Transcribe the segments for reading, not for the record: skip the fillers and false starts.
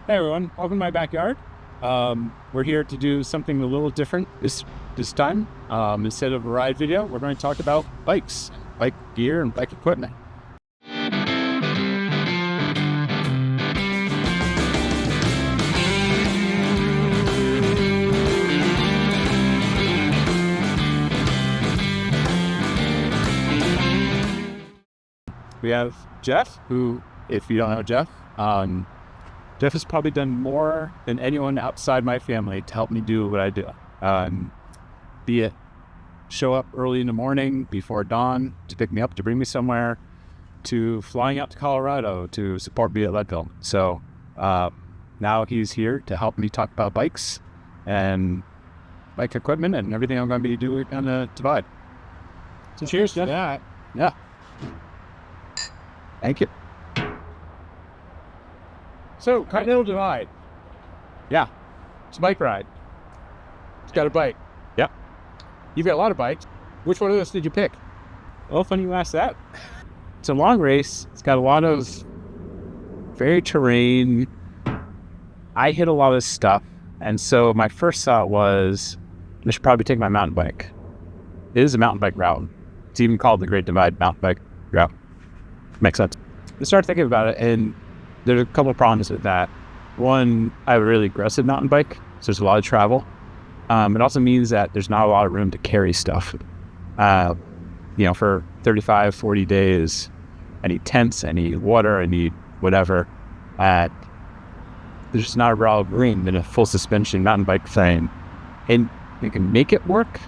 Hey everyone, welcome to my backyard. We're here to do something a little different this time. Instead of a ride video, we're going to talk about bikes, bike gear, and bike equipment. We have Jeff, who, if you don't know Jeff, Jeff has probably done more than anyone outside my family to help me do what I do. Be it show up early in the morning before dawn to pick me up, to bring me somewhere, to flying out to Colorado to support me at Leadville. So now he's here to help me talk about bikes and bike equipment and everything I'm going to be doing on the divide. So cheers, Jeff. Yeah. Thank you. So, Continental Divide. Yeah. It's a bike ride. It's got a bike. Yep. You've got a lot of bikes. Which one of those did you pick? Well, funny you asked that. It's a long race. It's got a lot of varied terrain. I hit a lot of stuff. And so my first thought was, I should probably take my mountain bike. It is a mountain bike route. It's even called the Great Divide Mountain Bike Route. Makes sense. I started thinking about it, and there's a couple of problems with that. One, I have a really aggressive mountain bike, so there's a lot of travel. It also means that there's not a lot of room to carry stuff. For 35, 40 days, I need tents, I need water, I need whatever. There's just not a lot of room in a full suspension mountain bike frame. And you can make it work.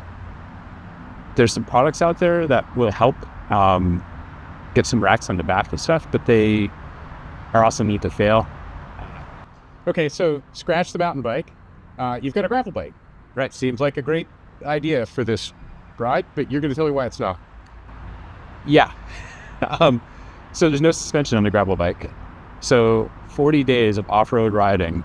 There's some products out there that will help get some racks on the back and stuff, but they are also need to fail. Okay, so scratch the mountain bike. You've got a gravel bike. Right. Seems like a great idea for this ride, but you're going to tell me why it's not. Yeah. So there's no suspension on the gravel bike. So 40 days of off-road riding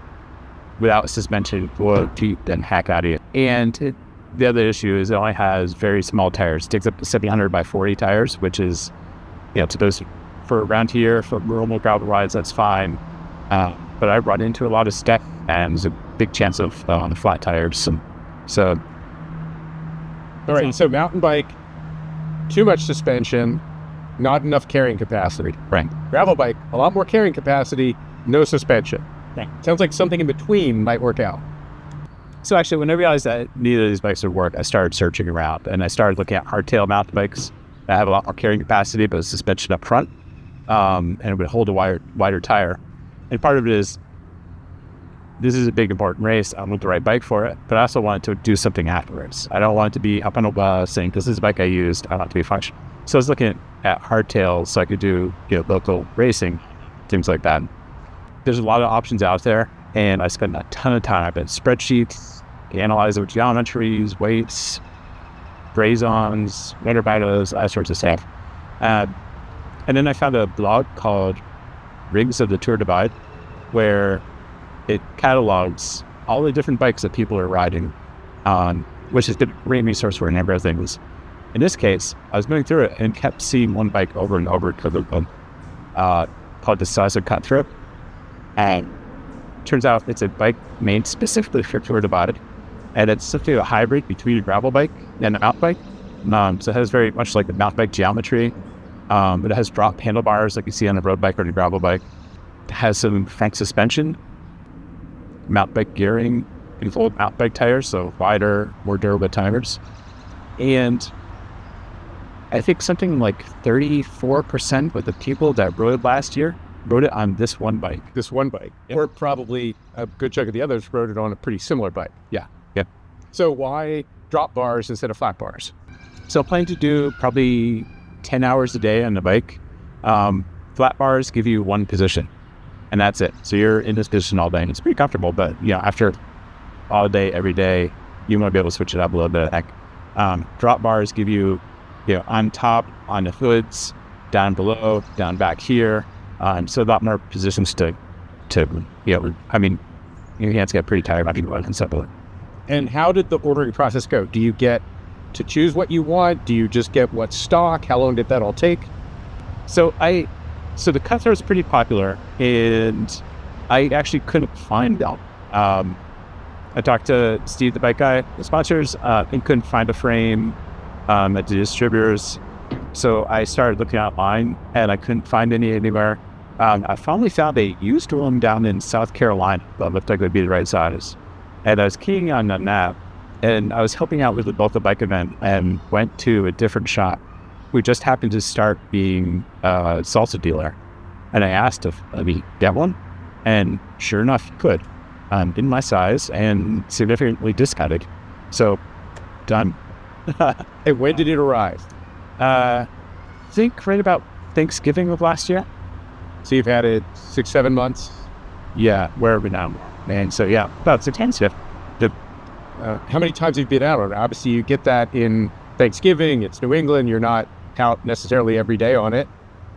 without suspension will keep the heck out of you. And the other issue is it only has very small tires. It takes up to 700 by 40 tires, which is, to those for around here, for normal gravel rides, that's fine. But I run into a lot of stuff, and there's a big chance of flat tires. So, all right. So mountain bike, too much suspension, not enough carrying capacity. Right. Gravel bike, a lot more carrying capacity, no suspension. Right. Sounds like something in between might work out. So actually, when I realized that neither of these bikes would work, I started searching around, and I started looking at hardtail mountain bikes that have a lot more carrying capacity, but suspension up front. And it would hold a wider tire. And part of it is, this is a big important race. I want the right bike for it, but I also wanted to do something afterwards. I don't want it to be up on a bus saying, this is the bike I used. I want it to be functional. So I was looking at hardtails so I could do local racing, things like that. There's a lot of options out there, and I spent a ton of time in spreadsheets, analyze the geometries, weights, brazons, winter binos, all sorts of stuff. And then I found a blog called Rigs of the Tour Divide, where it catalogs all the different bikes that people are riding on, which is a great resource for a number of things. In this case, I was going through it and kept seeing one bike over and over called the Salsa Cutthroat. And turns out it's a bike made specifically for Tour Divide, and it's simply a hybrid between a gravel bike and a mountain bike. So it has very much like the mountain bike geometry. It has drop handlebars like you see on a road bike or a gravel bike. It has some Fank suspension, mountain bike gearing, controlled mountain bike tires, so wider, more durable tires. And I think something like 34% of the people that rode last year rode it on this one bike. This one bike. Yep. Or probably a good chunk of the others rode it on a pretty similar bike. Yeah. Yep. So why drop bars instead of flat bars? So I'm planning to do probably 10 hours a day on the bike. Flat bars give you one position, and that's it. So you're in this position all day, and it's pretty comfortable, but after all day, every day, you want to be able to switch it up a little bit. Drop bars give you, on top, on the hoods, down below, down back here. So a lot more positions to your hands get pretty tired after you run and stuff. And how did the ordering process go? Do you get to choose what you want? Do you just get what's stock? How long did that all take? So the Cutthroat is pretty popular, and I actually couldn't find them. I talked to Steve, the bike guy, the sponsors, and couldn't find a frame at the distributors. So I started looking online, and I couldn't find any anywhere. I finally found a used one down in South Carolina that looked like it would be the right size. And I was keying on the map, and I was helping out with the local bike event and went to a different shop who just happened to start being a Salsa dealer. And I asked if let me get one, and sure enough, you could. In my size and significantly discounted. So, done. Hey, when did it arrive? I think right about Thanksgiving of last year. So you've had it 6-7 months? Yeah, where are we now? And so, yeah, about 6 months. How many times have you been out on it? Obviously, you get that in Thanksgiving. It's New England. You're not out necessarily every day on it.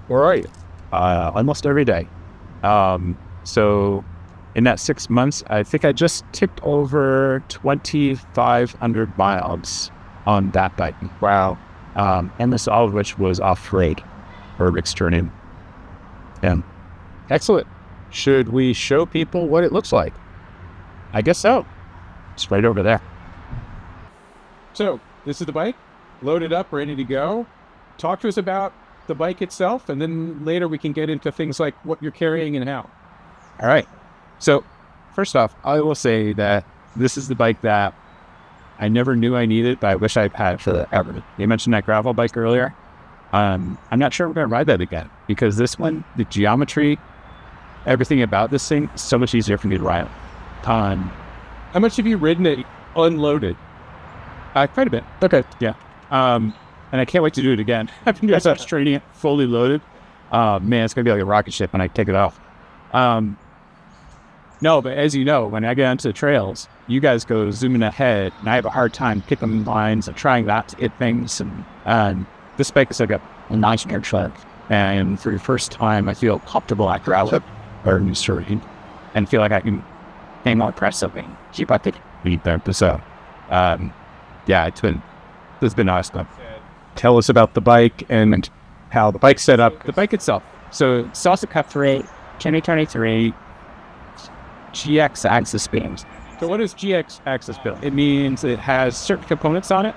Where are you? Almost every day. So in that 6 months, I think I just ticked over 2,500 miles on that bike. Wow. And this all of which was off-road or mixed turning. Yeah. Excellent. Should we show people what it looks like? I guess so. It's right over there. So this is the bike, loaded up, ready to go. Talk to us about the bike itself, and then later we can get into things like what you're carrying and how. All right. So first off, I will say that this is the bike that I never knew I needed, but I wish I'd had forever. You mentioned that gravel bike earlier. I'm not sure I'm going to ride that again because this one, the geometry, everything about this thing is so much easier for me to ride. How much have you ridden it unloaded? Quite a bit. Okay. Yeah. And I can't wait to do it again. I've been training it fully loaded. Man, it's going to be like a rocket ship when I take it off. No, but as you know, when I get onto the trails, you guys go zooming ahead, and I have a hard time picking lines and trying not to hit things. And this bike is like a nice air truck. And for the first time, I feel comfortable at gravel or new terrain and feel like I can hang on press something. Keep up the lead there. So, yeah, it's been awesome. Tell us about the bike and how the bike's set up. The bike itself. So, Salsa Cutthroat 2023 GX axis beams. So what is GX axis build? It means it has certain components on it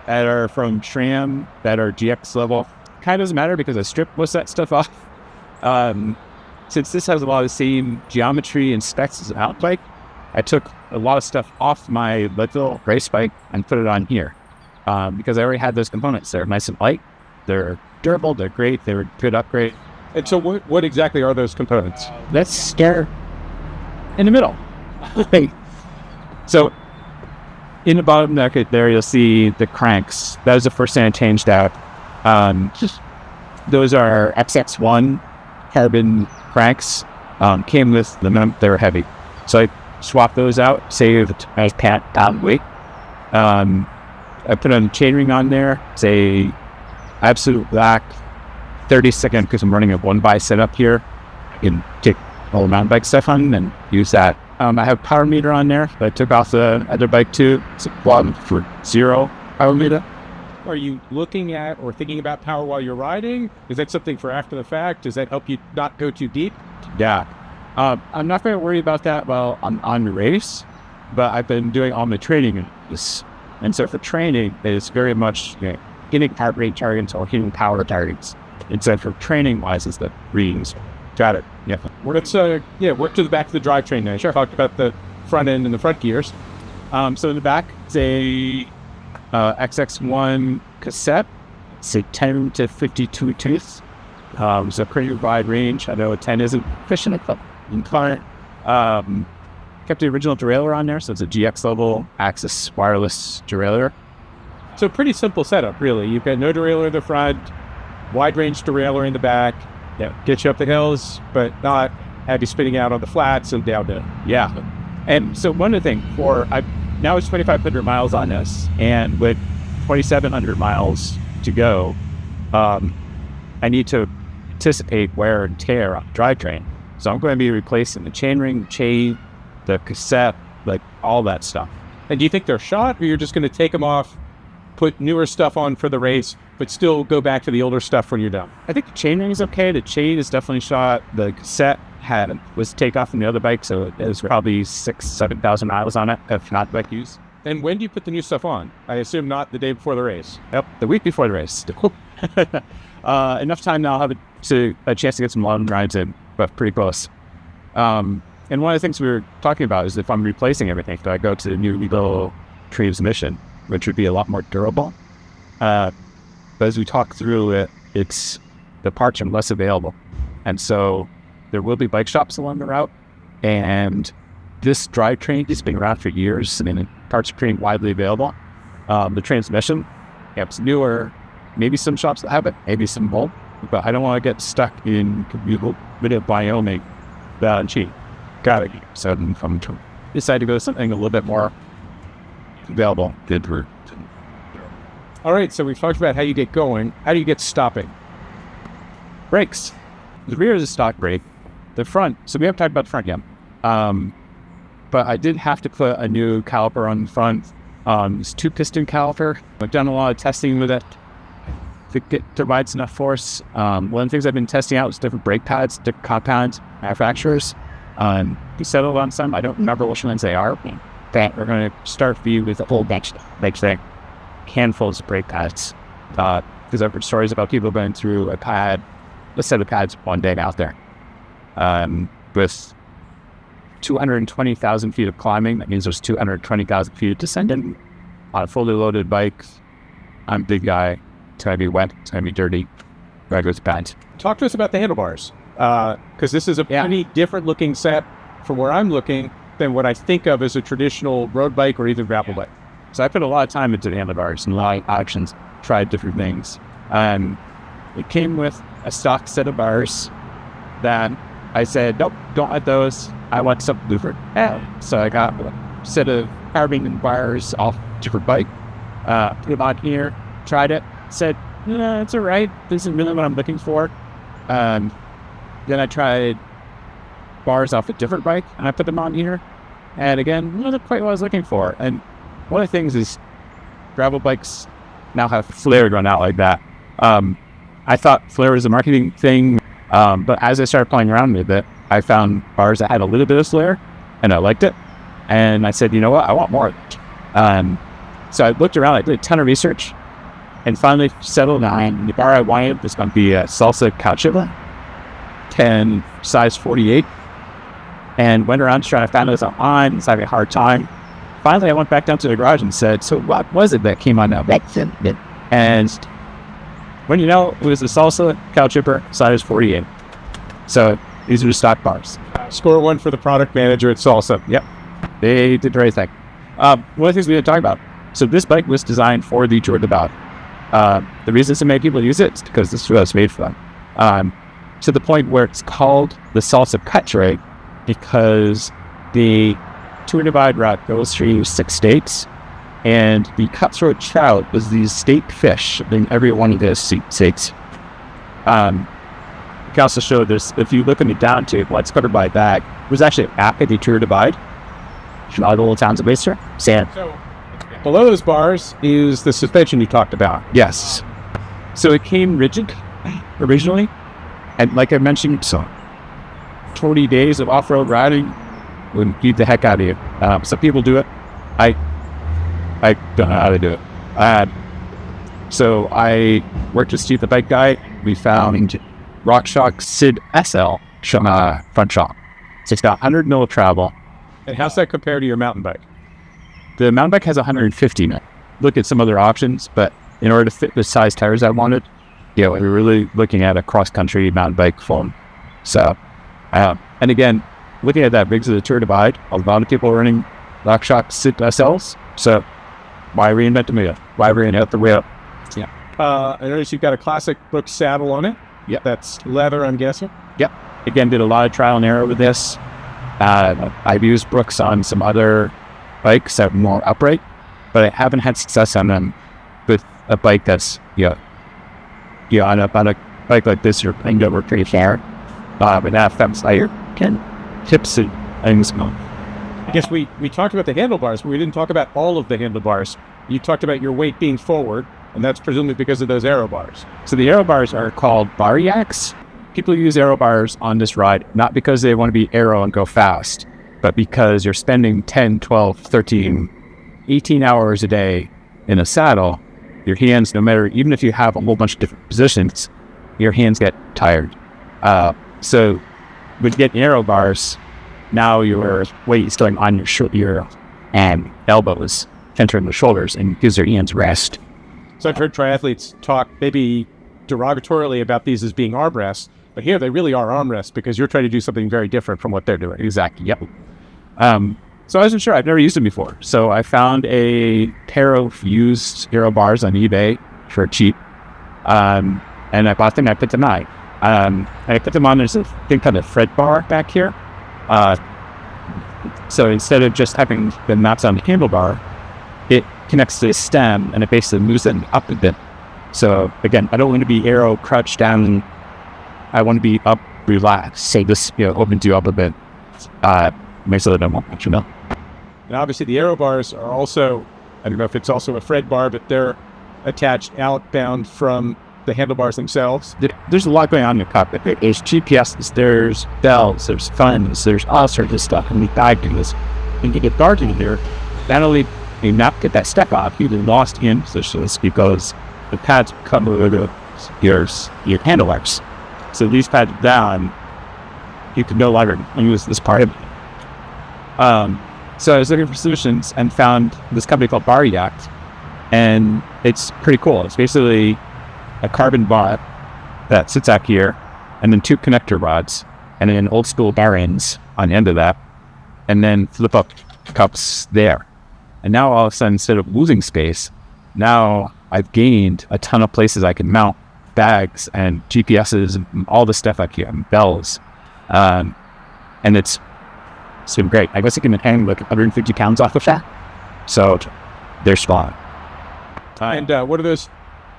that are from SRAM that are GX level. Kind of doesn't matter because I stripped most of that stuff off. Since this has a lot of the same geometry and specs as an out bike, I took a lot of stuff off my little race bike and put it on here because I already had those components. They're nice and light. They're durable. They're great. They were a good upgrade. And so what exactly are those components? Let's stare in the middle. So in the bottom bracket there, you'll see the cranks. That was the first thing I changed out. Those are XX1 carbon cranks. Came with the they were heavy. So I swapped those out, saved my down weight. I put a chainring on there. It's a absolute black 30-second because I'm running a 1x setup here. I can take all the mountain bike stuff on and use that. I have power meter on there, but I took off the other bike too. It's a quad for 0 power meter. Are you looking at or thinking about power while you're riding? Is that something for after the fact? Does that help you not go too deep? Yeah. I'm not going to worry about that while I'm on the race, but I've been doing all my training in this. And so for training, it's very much hitting heart rate targets or hitting power targets. And so for training wise, it's the readings. Got it. Yeah. Let's work to the back of the drivetrain now. Sure. Talked about the front end and the front gears. So in the back, it's a XX1 cassette. It's a 10 to 52 tooth. It's a pretty wide range. I know a 10 isn't efficient, but inclined. Kept the original derailleur on there, so it's a GX level Axis wireless derailleur. So pretty simple setup, really. You've got no derailleur in the front, wide range derailleur in the back. Yeah, get you up the hills, but not have you spinning out on the flats and down the. Yeah. And so one of the things now it's 2,500 miles on this, and with 2,700 miles to go, I need to anticipate wear and tear on the drivetrain. So I'm going to be replacing the chainring, chain, the cassette, like all that stuff. And do you think they're shot, or you're just going to take them off, put newer stuff on for the race, but still go back to the older stuff when you're done? I think the chainring is okay. The chain is definitely shot. The cassette was takeoff from the other bike, so it was probably 6,000-7,000 miles on it, if not bike use. And when do you put the new stuff on? I assume not the day before the race. Yep, the week before the race. Enough time now, I'll have a chance to get some long rides in, but pretty close. And one of the things we were talking about is if I'm replacing everything, do I go to the new little transmission, which would be a lot more durable? But as we talk through it, it's the parts are less available. And so there will be bike shops along the route. And this drivetrain has been around for years. I mean, parts are pretty widely available. The transmission, it's newer. Maybe some shops that have it, maybe some won't. But I don't want to get stuck in Wyoming without cheap. Got it. So I'm decided to go to something a little bit more available. Good route. All right, so we've talked about how you get going. How do you get stopping? Brakes. The rear is a stock brake. The front, so we haven't talked about the front yet. But I did have to put a new caliper on the front. It's 2-piston caliper. I've done a lot of testing with it to provide enough force. One of the things I've been testing out is different brake pads, different compound manufacturers. We settled on some. I don't remember which ones they are. But we're going to start for you with a whole bunch of handfuls of brake pads. Because I've heard stories about people going through a set of pads one day out there. With 220,000 feet of climbing, that means there's 220,000 feet of descending on a fully loaded bike. I'm a big guy. It's going to be wet. It's going to be dirty. Where I go to pads. Talk to us about the handlebars. Because this is a pretty different looking set from where I'm looking than what I think of as a traditional road bike or even gravel bike. So I put a lot of time into the handlebars and a lot of options, tried different things. It came with a stock set of bars that I said, nope, don't want those. I want something different. So I got a set of carbon bars off a different bike, put them on here, tried it, said, no, it's all right. This is really what I'm looking for. Then I tried bars off a different bike and I put them on here. And again, not quite what I was looking for. And one of the things is gravel bikes now have flare run out like that. I thought flare was a marketing thing, but as I started playing around with it, I found bars that had a little bit of flare, and I liked it. And I said, you know what, I want more of it. So I looked around, I did a ton of research, and finally settled on the bar I wanted was going to be a Salsa Cutthroat, 10 size 48, and went around trying to find those online. I was having a hard time. Finally, I went back down to the garage and said, so what was it that came on now? And when you know, it was a Salsa Cutthroat size 48. So these are the stock bars. Score one for the product manager at Salsa. Yep. They did the right thing. One of the things we didn't talk about. So this bike was designed for the Tour de Bout. The reason so many people use it is because this is what it's made for them. To the point where it's called the Salsa Cutthroat because the Tour de Bout route goes through 6 states, and the cutthroat trout was the state fish in every one of those states. I can also show this, if you look at the down to what's covered by that, it was actually after the Tour de Bout. All the little towns of Oyster, sand. So below those bars is the suspension you talked about. Yes. So it came rigid originally, and like I mentioned, so 20 days of off-road riding would beat the heck out of you. Some people do it. I don't know how to do it. So I worked with Steve, the bike guy. We found RockShox Sid SL front shock. So it's got 100 mil of travel. And how's that compare to your mountain bike? The mountain bike has 150 mil. Look at some other options, but in order to fit the size tires I wanted, we were really looking at a cross-country mountain bike foam. So, and again, looking at that rigs of the Tour de Bout, a lot of people are running RockShox Sid SLs. So why reinvent the wheel? Why reinvent the wheel? Yeah. I noticed you've got a classic Brooks saddle on it. Yep. That's leather, I'm guessing. Yep. Again, did a lot of trial and error with this. I've used Brooks on some other bikes that are more upright, but I haven't had success on them with a bike that's, on a bike like this, you're playing over pretty far. But that affects your hips and things. I guess we talked about the handlebars, but we didn't talk about all of the handlebars. You talked about your weight being forward, and that's presumably because of those aero bars. So the aero bars are called bar yaks, people use aero bars on this ride, not because they want to be aero and go fast, but because you're spending 10, 12, 13, 18 hours a day in a saddle. Your hands, no matter, even if you have a whole bunch of different positions, your hands get tired. So with getting aero bars, now your weight is going on your elbows, entering the shoulders, and gives your hands rest. So I've heard triathletes talk maybe derogatorily about these as being armrests, but here they really are armrests because you're trying to do something very different from what they're doing. Exactly. Yep. So I wasn't sure. I've never used them before. So I found a pair of used aero bars on eBay for cheap. And I bought them. I put them on. I put them on. There's a thing called a thread bar back here. So instead of just having the knots on the handlebar, it connects to the stem and it basically moves them up a bit. So again, I don't want to be aero crouched down. I want to be up, relaxed. Say this, opens you up a bit. Makes it a little more functional. And obviously the aero bars are also, I don't know if it's also a thread bar, but they're attached outbound from the handlebars themselves. There's a lot going on in the cockpit. There's GPSs, there's bells, there's funds, there's all sorts of stuff. And we dive into this. When you get dark in here, not only do you not get that step off, you've lost in positions because the pads come over your handlebars. So these pads down, you can no longer use this part of it. So I was looking for solutions and found this company called Bar Yacht, and it's pretty cool. It's basically a carbon bar that sits out here, and then two connector rods, and then old school bar ends on the end of that, and then flip up cups there. And now all of a sudden, instead of losing space, now I've gained a ton of places I can mount bags and GPSs and all the stuff out here, and bells, and it's been great. I guess I can hang like 150 pounds off of that. So they're spot. And what are those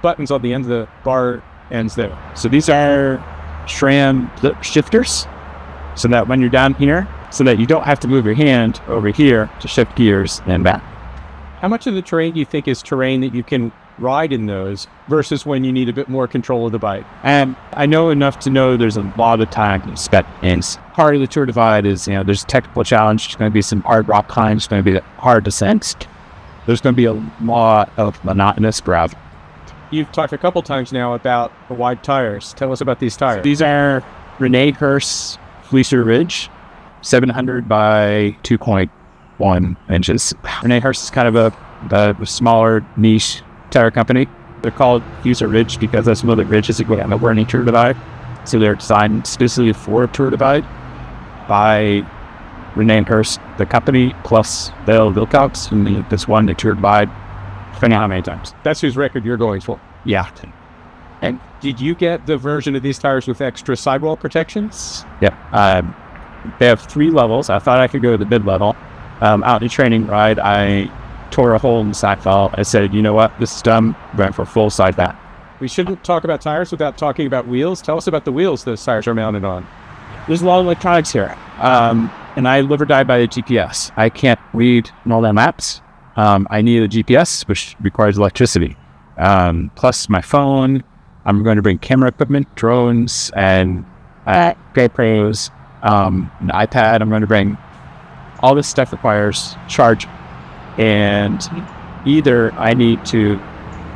buttons on the end of the bar ends there? So these are SRAM lip shifters. So that when you're down here, so that you don't have to move your hand over here to shift gears and back. How much of the terrain do you think is terrain that you can ride in those versus when you need a bit more control of the bike? And I know enough to know there's a lot of time spent in. Part of the Tour Divide is, there's a technical challenge. There's going to be some hard rock climbs. It's going to be hard descents. There's going to be a lot of monotonous gravel. You've talked a couple times now about the wide tires. Tell us about these tires. These are Rene Hurst Fleecer Ridge, 700 by 2.1 inches. Rene Hurst is kind of a smaller niche tire company. They're called Fleecer Ridge because that's one of the ridges that go down the Tour Divide. So they're designed specifically for Tour Divide by Rene Hurst, the company, plus Dale Wilcox, and this one, the Tour Divide, depending on how many times. That's whose record you're going for. Yeah. And did you get the version of these tires with extra sidewall protections? Yeah. They have 3 levels. I thought I could go to the mid-level. Out in a training ride, I tore a hole in the side fell. I said, you know what, this is dumb. I'm going for full side back. We shouldn't talk about tires without talking about wheels. Tell us about the wheels those tires are mounted on. There's a lot of electronics here. And I live or die by the GPS. I can't read all that maps. I need a GPS, which requires electricity. Plus my phone. I'm going to bring camera equipment, drones, and GoPros, an iPad. I'm going to bring all this stuff requires charge. And either I need to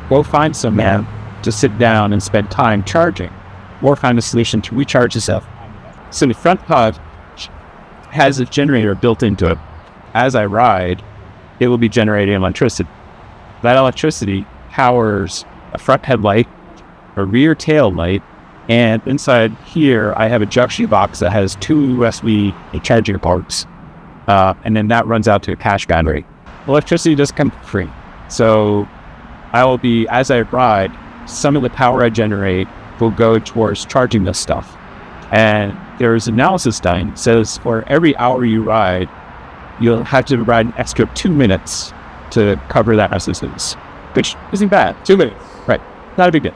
go find some man to sit down and spend time charging, or find a solution to recharge itself. So the front pod has a generator built into it. As I ride, it will be generating electricity. That electricity powers a front headlight, a rear tail light, and inside here I have a junction box that has 2 USB charging ports, and then that runs out to a cache battery. Electricity does come free, so I will be, as I ride, some of the power I generate will go towards charging this stuff. And there's analysis done. It says for every hour you ride, you'll have to ride an extra 2 minutes to cover that resistance, which isn't bad. 2 minutes. Right. Not a big deal.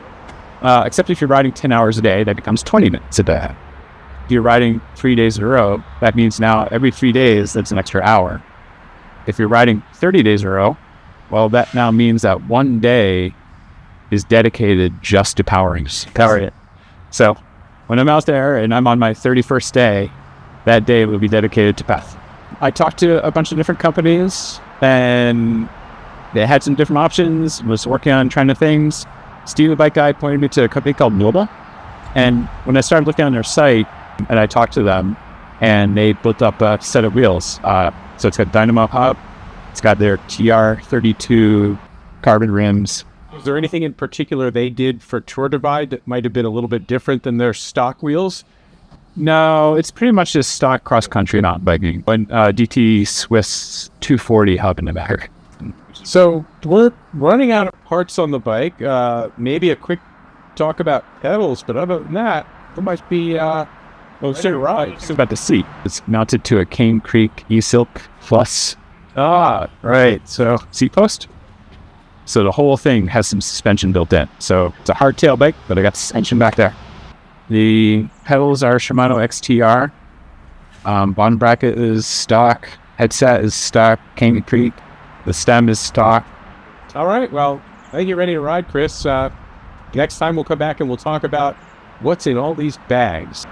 Except if you're riding 10 hours a day, that becomes 20 minutes a day. If you're riding 3 days in a row, that means now every 3 days, that's an extra hour. If you're riding 30 days in a row, well, that now means that 1 day is dedicated just to powering it. So when I'm out there and I'm on my 31st day, that day will be dedicated to Beth. I talked to a bunch of different companies and they had some different options, was working on trying to things. Steve, the bike guy, pointed me to a company called Nova. And when I started looking on their site and I talked to them, and they built up a set of wheels. So it's got Dynamo hub, it's got their TR32 carbon rims. Was there anything in particular they did for Tour Divide that might have been a little bit different than their stock wheels? No, it's pretty much just stock cross-country mountain biking. When DT Swiss 240 hub in the back. So we're running out of parts on the bike. Maybe a quick talk about pedals, but other than that, it might be right. It's about the seat. It's mounted to a Cane Creek E-Silk Plus. Right. So seat post. So the whole thing has some suspension built in. So it's a hardtail bike, but I got suspension back there. The pedals are Shimano XTR. Bottom bracket is stock. Headset is stock. Cane Creek. The stem is stock. All right. Well, I think you're ready to ride, Chris. Next time we'll come back and we'll talk about what's in all these bags.